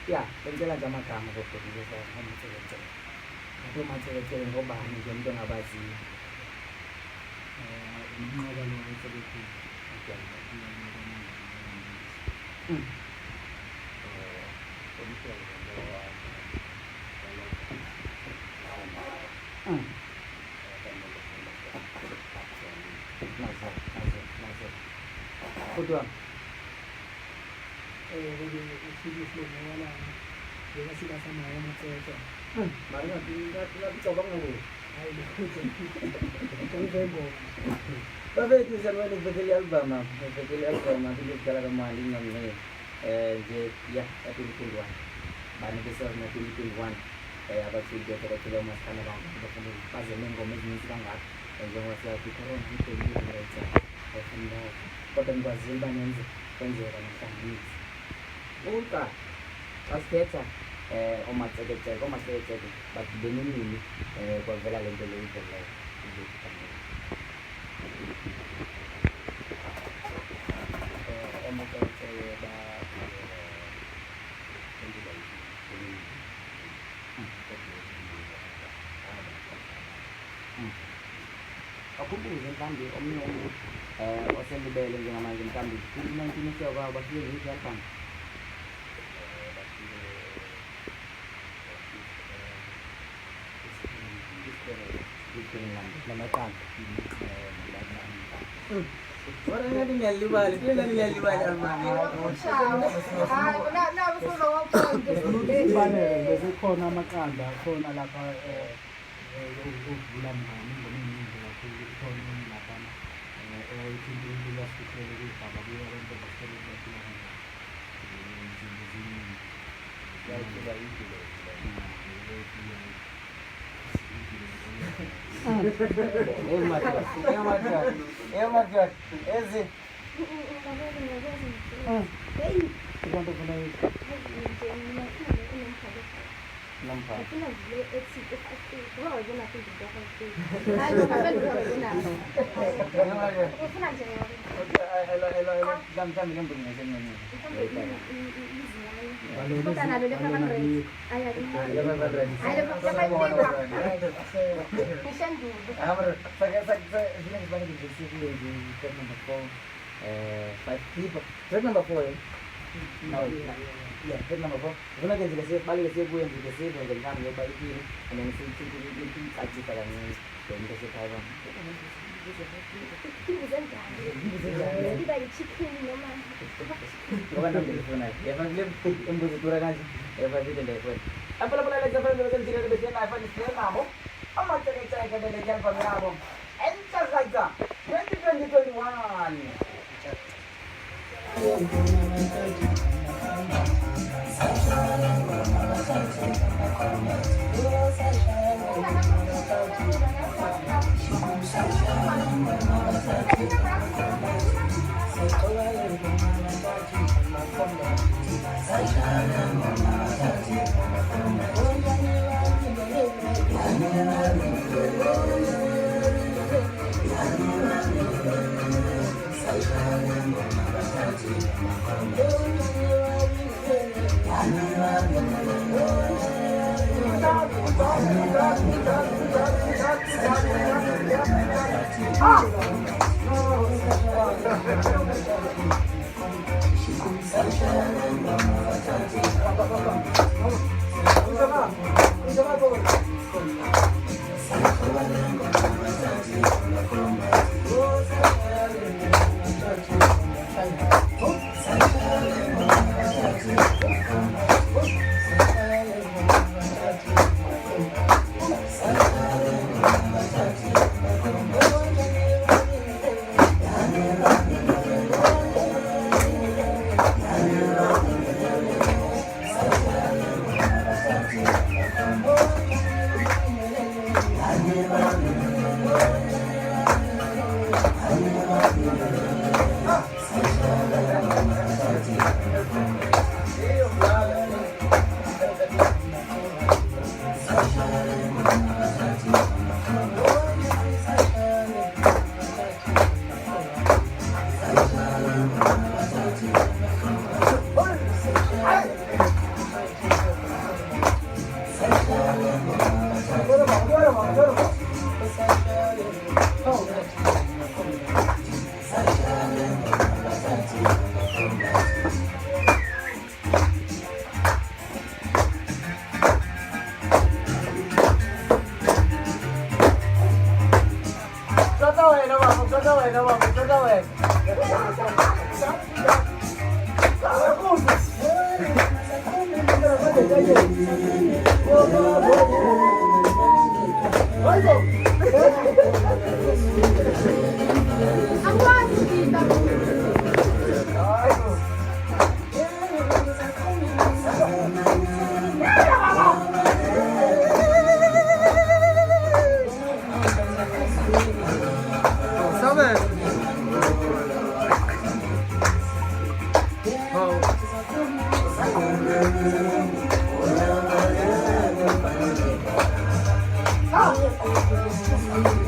Ya, bendlela zamagama kokubizela amatsheletshe. Ake amatsheletshe ngoba nje umuntu ongabazi inqoba lo ethelekile. Kodwa usibiswe ngoba la sikasa nayo amatsheletshe. mari ngicabanga ngoba Hayi lokho. Ngivembo. bafethu sanwele ivekele album abikudala kamali ngamne nje ya 2021 bani besazana 2021 abathile abacela umaskana bafuna baze nengoma ezininzi kangaka njengoba siyathi corona iphela right bafuna kodwa ngikwazile banenze kwenzeka namhlanje uqa asithetha omatseketseke but benimini kwavela lento leyo akhumbuze mhlawumbe omnye umuntu oselibele njengamanje mhlawumbe 2019 isiyokwabo bafike ngiyiphi album namaqanda Orang ngathi ngiyalibala, ngiyalibala besikhona amaqanda khona lapha ukuvula mngani ngoningi kakhulu khona lapha into lasikhele kwigaba kuya lento basele basile number 4 no, yeah, hit number 4. Guna kan jika saya balik saya buat jika saya dengan kami yang baik ini, yang itu aji pada ni, yang kita sekarang. Jadi balik cikin nama. Bukan nama telefon aja. Ya, macam embus turun aja. Ya, pasti telefon. Apa lagi zaman kita tidak ada biasa iPhone istilah kamu. Amat cerita kita ada jalan pengaruh. Enter saja. 2021. Thank you. Oh.